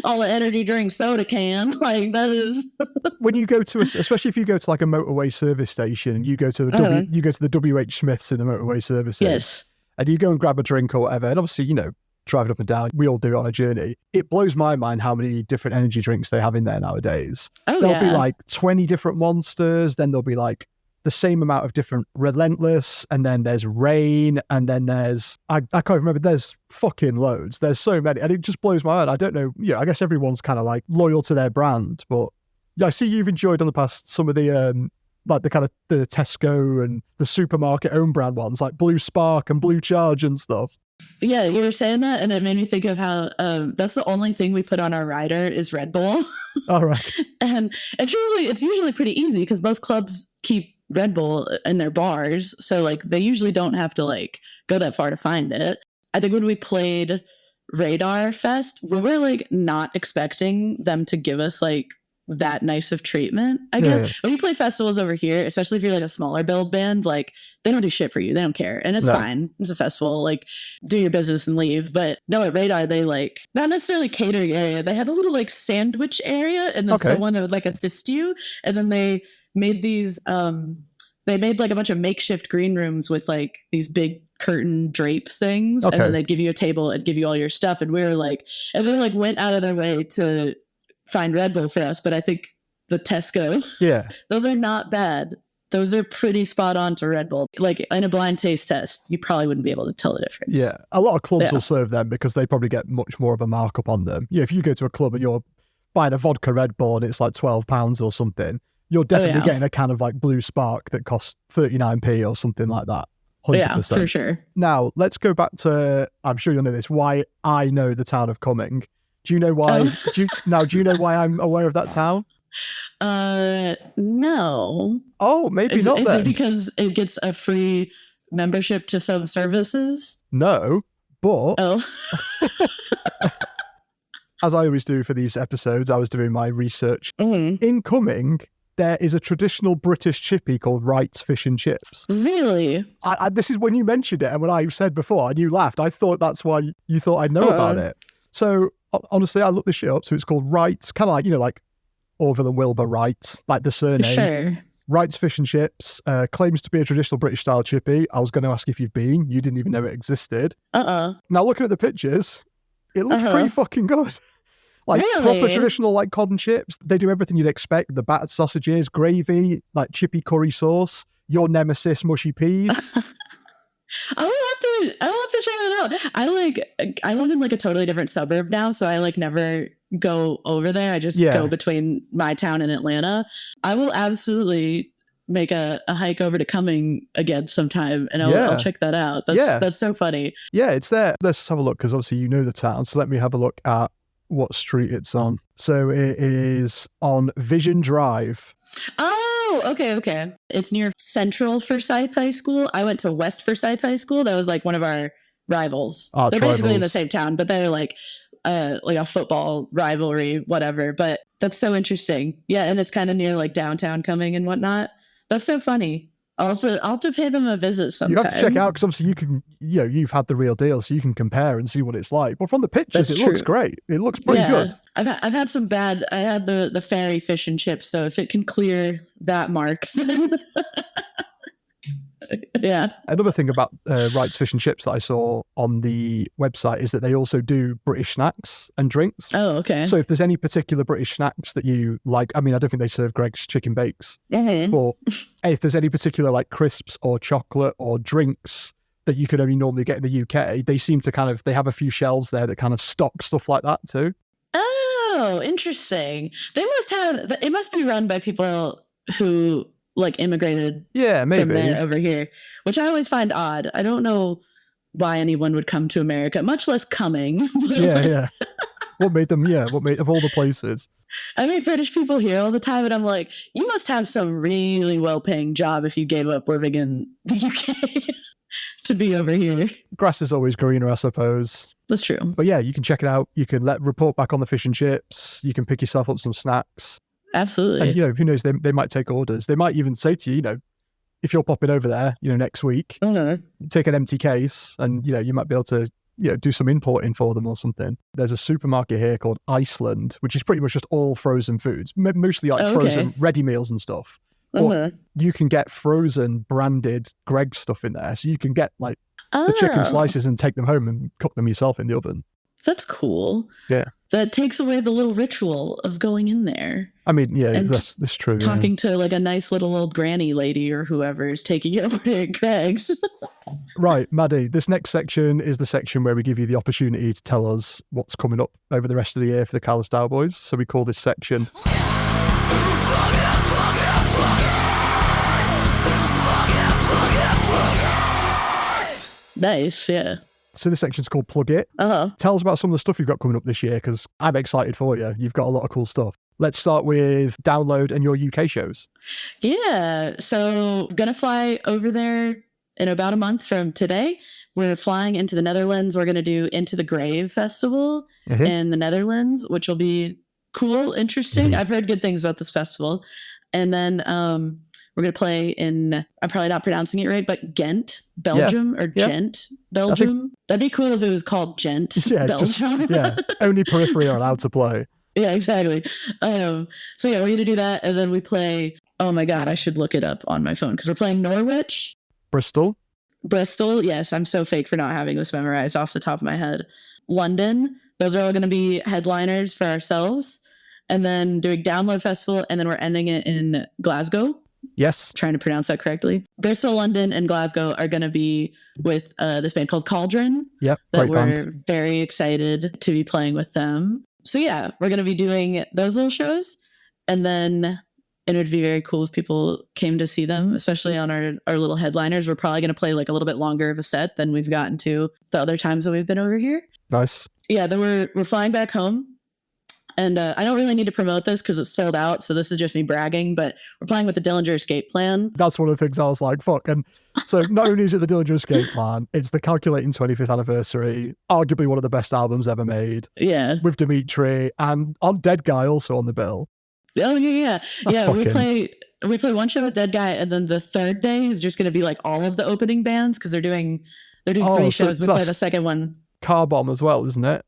all the energy drink soda can. Like that is when you go to especially if you go to like a motorway service station and you go to the you go to the WH Smiths in the motorway services. Yes. And you go and grab a drink or whatever, and obviously, you know, driving up and down, we all do it on a journey. It blows my mind how many different energy drinks they have in there nowadays. There'll be like 20 different monsters, then there'll be like the same amount of different Relentless, and then there's Rain, and then there's, I can't remember, there's fucking loads. There's so many, and it just blows my mind. I don't know, I guess everyone's kind of like loyal to their brand, but yeah, I see you've enjoyed on the past some of the, like the kind of the Tesco and the supermarket own brand ones, like Blue Spark and Blue Charge and stuff. Yeah, you were saying that, and it made me think of how that's the only thing we put on our rider is Red Bull. All right. And it's usually pretty easy because most clubs keep Red Bull in their bars, so like they usually don't have to like go that far to find it. I think when we played Radar Fest, we were like not expecting them to give us like that nice of treatment, I guess. Yeah. When you play festivals over here, especially if you're like a smaller build band, like they don't do shit for you. They don't care. And it's fine. It's a festival. Like do your business and leave. But no, at Radar, they like not necessarily catering area. They had a little like sandwich area and then someone would like assist you. And then they made these, they made like a bunch of makeshift green rooms with like these big curtain drape things. And then they'd give you a table and give you all your stuff. And we were like, and they like went out of their way to find Red Bull for us, but I think the Tesco, those are not bad. those are pretty spot on to Red Bull. Like in a blind taste test, you probably wouldn't be able to tell the difference. Yeah, a lot of clubs will serve them because they probably get much more of a markup on them. Yeah, if you go to a club and you're buying a vodka Red Bull and it's like £12 or something, you're definitely getting a can of like Blue Spark that costs 39p or something like that. 100%. Yeah, for sure. Now, let's go back to, I'm sure you'll know this, why I know the town of Cumming. Do you know why? Do you know why I'm aware of that town? No. Oh, maybe not then. Is it because it gets a free membership to some services? No, but... Oh. As I always do for these episodes, I was doing my research. Mm-hmm. In Cumming, there is a traditional British chippy called Wright's Fish and Chips. Really? This is when you mentioned it, and when I said before, and you laughed, I thought that's why you thought I'd know about it. So, honestly, I looked this shit up, so it's called Wright's, kind of like, like Orville and Wilbur Wright, like the surname. Sure. Wright's Fish and Chips claims to be a traditional British-style chippy. I was going to ask if you've been. You didn't even know it existed. Now, looking at the pictures, it looks pretty fucking good. Like proper traditional like cod and chips. They do everything you'd expect. The battered sausages, gravy, like chippy curry sauce, your nemesis mushy peas. I'll have to try that out. I live in like a totally different suburb now, so I like never go over there. I just go between my town and Atlanta. I will absolutely make a hike over to Cumming again sometime, and I'll check that out. That's so funny. Yeah, it's there. Let's just have a look, because obviously you know the town. So let me have a look at what street it's on. So it is on Vision Drive. Oh, okay. It's near Central Forsyth High School. I went to West Forsyth High School. That was like one of our rivals. They're basically in the same town, but they're like a football rivalry, whatever. But that's so interesting. Yeah, and it's kind of near like downtown Cumming and whatnot. That's so funny. I'll have to pay them a visit sometime. You have to check it out, because obviously you can, you've had the real deal, so you can compare and see what it's like. But from the pictures, looks great. It looks pretty good. I've had some bad. I had the fairy fish and chips, so if it can clear that mark, then yeah. Another thing about Wright's Fish and Chips that I saw on the website is that they also do British snacks and drinks. Oh, okay. So if there's any particular British snacks that you like, I mean, I don't think they serve Greg's chicken bakes, mm-hmm. but if there's any particular like crisps or chocolate or drinks that you could only normally get in the UK, they seem to they have a few shelves there that kind of stock stuff like that too. Oh, interesting. It must be run by people who like immigrated maybe from there over here, which I always find odd. I don't know why anyone would come to America, much less Cumming. What made them of all the places? I meet British people here all the time, and I'm like, you must have some really well-paying job if you gave up living in the UK to be over here. Grass is always greener, I suppose. That's true. But yeah, you can check it out. You can report back on the fish and chips. You can pick yourself up some snacks. Absolutely. And, who knows, they might take orders. They might even say to you, if you're popping over there, next week, take an empty case and, you might be able to, do some importing for them or something. There's a supermarket here called Iceland, which is pretty much just all frozen foods, mostly like frozen ready meals and stuff. But you can get frozen branded Greg's stuff in there. So you can get like the chicken slices and take them home and cook them yourself in the oven. That's cool. Yeah. That takes away the little ritual of going in there. I mean, that's true. Talking to like a nice little old granny lady or whoever is taking you over to Greg's. Right, Maddie, this next section is the section where we give you the opportunity to tell us what's coming up over the rest of the year for the Callous Daoboys. So we call this section... Nice, yeah. So this section's called Plug It. Tell us about some of the stuff you've got coming up this year, because I'm excited for you. You've got a lot of cool stuff. Let's start with Download and your UK shows. Yeah, so I'm going to fly over there in about a month from today. We're flying into the Netherlands. We're going to do Into the Grave Festival in the Netherlands, which will be cool, interesting. I've heard good things about this festival. And then we're going to play in, I'm probably not pronouncing it right, but Ghent, Belgium, or Gent, Belgium. That'd be cool if it was called Gent, Belgium. Only Periphery are allowed to play. Yeah, exactly. So we're going to do that. And then we play, oh my God, I should look it up on my phone, because we're playing Norwich. Bristol, yes. I'm so fake for not having this memorized off the top of my head. London. Those are all going to be headliners for ourselves. And then doing Download Festival. And then we're ending it in Glasgow. Yes. Trying to pronounce that correctly. Bristol, London, and Glasgow are going to be with this band called Cauldron. Yep. That Great we're band. very excited to be playing with them. So yeah, we're going to be doing those little shows. And then it would be very cool if people came to see them, especially on our little headliners. We're probably going to play like a little bit longer of a set than we've gotten to the other times that we've been over here. Nice. Yeah, then we're flying back home. And I don't really need to promote this because it's sold out. So this is just me bragging, but we're playing with the Dillinger Escape Plan. That's one of the things I was like, fuck. And so not only is it the Dillinger Escape Plan, it's the Calculating 25th anniversary, arguably one of the best albums ever made. Yeah. With Dimitri and on Dead Guy also on the bill. Oh, yeah. That's yeah, fucking... we play one show with Dead Guy, and then the third day is just going to be like all of the opening bands because they're doing 3 shows. We play the second one. Car Bomb as well, isn't it?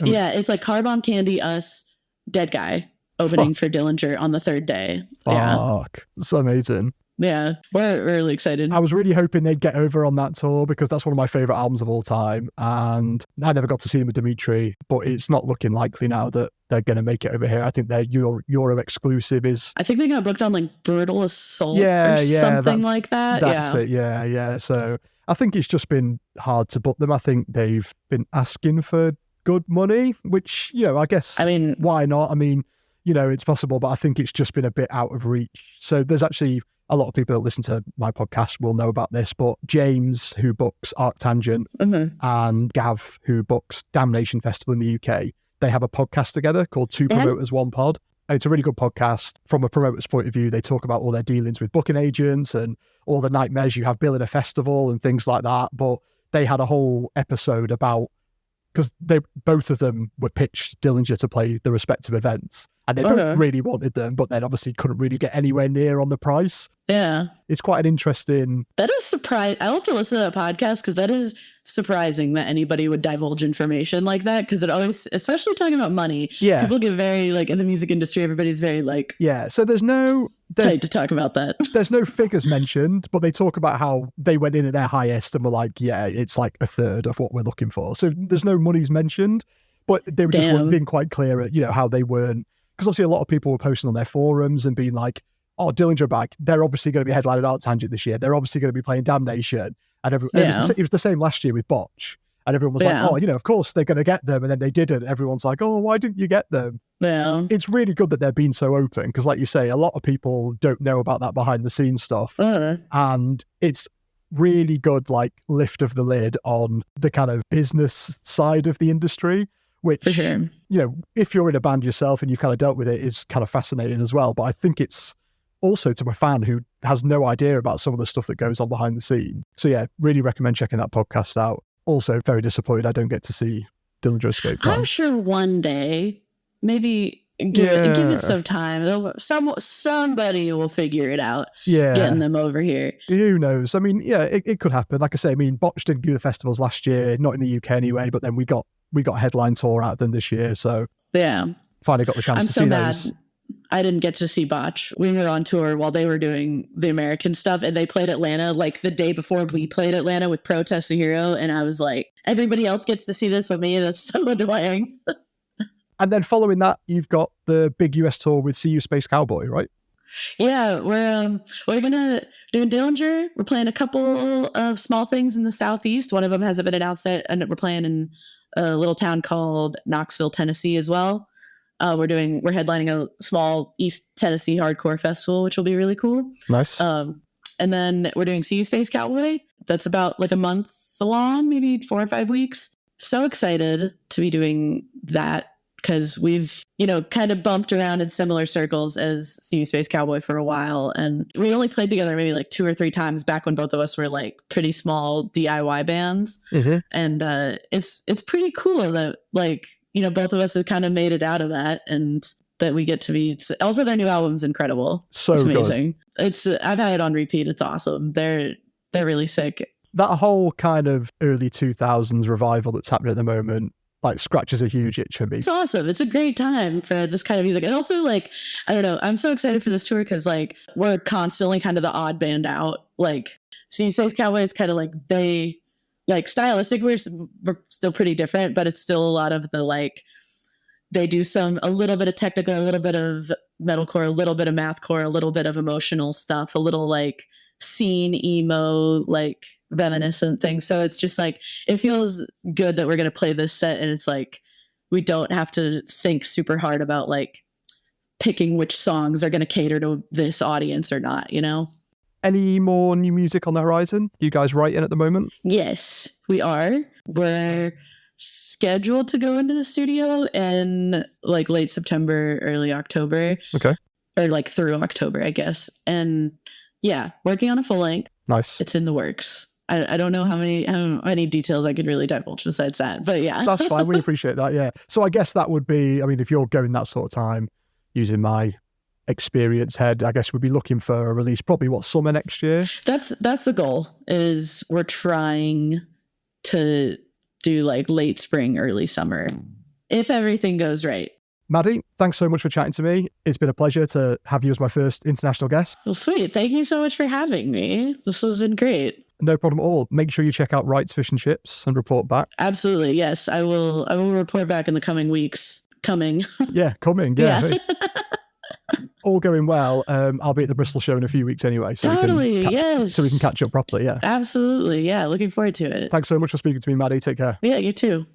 Yeah, it's like Car Bomb, Candy, us, Dead Guy opening for Dillinger on the third day. Fuck. Yeah. It's amazing. Yeah, we're really excited. I was really hoping they'd get over on that tour because that's one of my favourite albums of all time. And I never got to see them with Dimitri, but it's not looking likely now that they're going to make it over here. I think their Euro exclusive is... I think they got booked on like Brutal Assault or something like that. That's it, yeah. So I think it's just been hard to book them. I think they've been asking for good money, which, I guess, why not? It's possible, but I think it's just been a bit out of reach. So there's actually a lot of people that listen to my podcast will know about this, but James, who books Arctangent, and Gav, who books Damnation Festival in the UK, they have a podcast together called Two Promoters, One Pod. And it's a really good podcast from a promoter's point of view. They talk about all their dealings with booking agents and all the nightmares you have billing a festival and things like that. But they had a whole episode about, because both of them were pitched Dillinger to play the respective events, and they both really wanted them, but then obviously couldn't really get anywhere near on the price. Yeah. It's quite an interesting... That is surprising. I'll have to listen to that podcast because that is surprising that anybody would divulge information like that, because it always, especially talking about money, people get very, like, in the music industry, everybody's very, like... Yeah, so there's no... tight to talk about that. There's no figures mentioned, but they talk about how they went in at their highest and were like, yeah, it's like a third of what we're looking for. So there's no monies mentioned, but they were just being quite clear at, how they weren't... Because obviously a lot of people were posting on their forums and being like, oh, Dillinger back, they're obviously going to be headlining Arctangent this year. They're obviously going to be playing Damnation. And it was the same last year with Botch. And everyone was like, oh, of course they're going to get them. And then they didn't. Everyone's like, oh, why didn't you get them? Yeah. It's really good that they're being so open. Because like you say, a lot of people don't know about that behind the scenes stuff. And it's really good, like, lift of the lid on the kind of business side of the industry. Which, for sure. If you're in a band yourself and you've kind of dealt with it, is kind of fascinating as well. But I think it's also to a fan who has no idea about some of the stuff that goes on behind the scenes. So yeah, really recommend checking that podcast out. Also very disappointed I don't get to see Dillinger Escape Plan. I'm sure one day, maybe give it some time. Somebody will figure it out. Yeah. Getting them over here. Who knows? It could happen. Like I say, Botch didn't do the festivals last year, not in the UK anyway, but then we got a headline tour out of them this year, so finally got the chance to see those. I didn't get to see Botch. We were on tour while they were doing the American stuff, and they played Atlanta like the day before we played Atlanta with Protest the Hero, and I was like, everybody else gets to see this with me. That's so annoying. And then following that, you've got the big US tour with See You Space Cowboy, right? Yeah, we're gonna do Dillinger. We're playing a couple of small things in the Southeast. One of them hasn't been announced yet, and we're playing in a little town called Knoxville, Tennessee as well. We're headlining a small East Tennessee hardcore festival, which will be really cool. Nice. And then we're doing See You Space Cowboy. That's about like a month long, maybe 4 or 5 weeks. So excited to be doing that because we've, kind of bumped around in similar circles as See You Space Cowboy for a while. And we only played together maybe like 2 or 3 times back when both of us were like pretty small DIY bands. Mm-hmm. And it's pretty cool that like, both of us have kind of made it out of that and that we get to be. Also, their new album's incredible. So it's amazing. Good. I've had it on repeat. It's awesome. They're really sick. That whole kind of early 2000s revival that's happening at the moment, like, scratches a huge itch for me. It's awesome. It's a great time for this kind of music. And also, like, I don't know, I'm so excited for this tour because, like, we're constantly kind of the odd band out. Like, See You Space Cowboy, it's kind of like stylistic, we're still pretty different, but it's still a lot of the, like, they do a little bit of technical, a little bit of metalcore, a little bit of mathcore, a little bit of emotional stuff, a little like scene emo, like reminiscent things. So it's just like, it feels good that we're going to play this set, and it's like, we don't have to think super hard about like picking which songs are going to cater to this audience or not, you know? Any more new music on the horizon? You guys writing at the moment? Yes, we are. We're scheduled to go into the studio in like late September, early October. Okay. Or like through October, I guess. And yeah, working on a full length. Nice. It's in the works. I don't know how many details I could really divulge besides that, but yeah. That's fine. We appreciate that. Yeah. So I guess that would be, I mean, if you're going that sort of time, using my experience head, I guess we'd be looking for a release probably summer next year. That's the goal. Is we're trying to do like late spring, early summer, if everything goes right. Maddie, thanks so much for chatting to me. It's been a pleasure to have you as my first international guest. Well, sweet. Thank you so much for having me. This has been great. No problem at all. Make sure you check out Wright's Fish and Chips and report back. Absolutely. Yes, I will report back in the coming weeks. Coming. Yeah. Yeah. All going well. I'll be at the Bristol show in a few weeks anyway. So Yes. So we can catch up properly. Yeah. Absolutely. Yeah. Looking forward to it. Thanks so much for speaking to me, Maddie. Take care. Yeah, you too.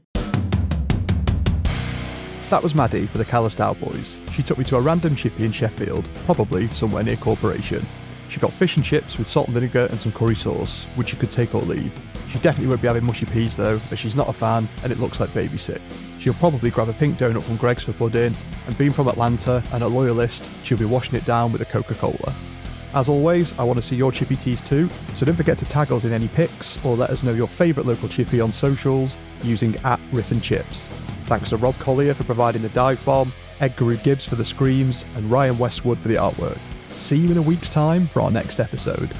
That was Maddie for the Callous Daoboys. She took me to a random chippy in Sheffield, probably somewhere near Corporation. She got fish and chips with salt and vinegar and some curry sauce, which you could take or leave. She definitely won't be having mushy peas though, as she's not a fan and it looks like baby sick. She'll probably grab a pink donut from Greg's for pudding, and being from Atlanta and a loyalist, she'll be washing it down with a Coca-Cola. As always, I want to see your chippy teas too, so don't forget to tag us in any pics or let us know your favourite local chippy on socials using @RiffandChips. Thanks to Rob Collier for providing the dive bomb, Edgar Gibbs for the screams, and Ryan Westwood for the artwork. See you in a week's time for our next episode.